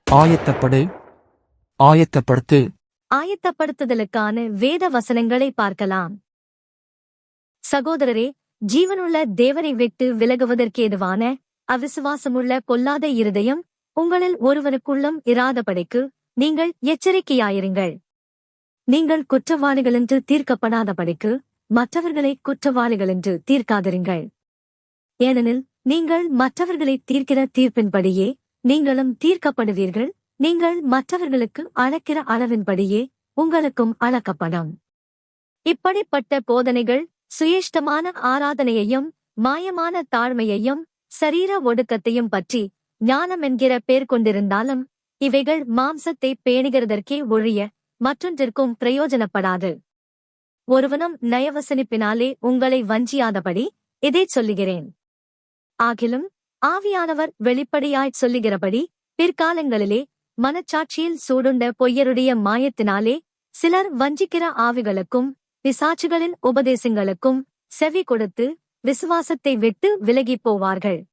ஆயத்தப்படு, ஆயத்தப்படுத்து. ஆயத்தப்படுத்துதலுக்கான வேத வசனங்களை பார்க்கலாம். சகோதரரே, ஜீவனுள்ள தேவனை விட்டு விலகுவதற்கேதுவான அவிசுவாசமுள்ள பொல்லாத இருதயம் உங்களில் ஒருவனுக்குள்ளும் இராதபடிக்கு நீங்கள் எச்சரிக்கையாயிருங்கள். நீங்கள் குற்றவாளிகளென்று தீர்க்கப்படாதபடிக்கு மற்றவர்களை குற்றவாளிகளென்று தீர்க்காதிருங்கள். ஏனெனில் நீங்கள் மற்றவர்களை தீர்க்கிற தீர்ப்பின்படியே நீங்களும் தீர்க்கப்படுவீர்கள். நீங்கள் மற்றவர்களுக்கு அளக்கிற அளவின்படியே உங்களுக்கும் அளக்கப்படும். இப்படிப்பட்ட போதனைகள் சுயேஷ்டமான ஆராதனையையும் மாயமான தாழ்மையையும் சரீர ஒடுக்கத்தையும் பற்றி ஞானம் என்கிற பேர் கொண்டிருந்தாலும் இவைகள் மாம்சத்தை பேணுகிறதற்கே ஒழிய மற்றொன்றிற்கும் பிரயோஜனப்படாது. ஒருவனும் நயவசனிப்பினாலே உங்களை வஞ்சியாதபடி இதைச் சொல்லுகிறேன். ஆகிலும் ஆவியானவர் வெளிப்படையாய்ச் சொல்லுகிறபடி பிற்காலங்களிலே மனச்சாட்சியில் சூடுண்ட பொய்யருடைய மாயத்தினாலே சிலர் வஞ்சிக்கிற ஆவிகளுக்கும் பிசாசுகளின் உபதேசங்களுக்கும் செவி கொடுத்து விசுவாசத்தை விட்டு விலகிப் போவார்கள்.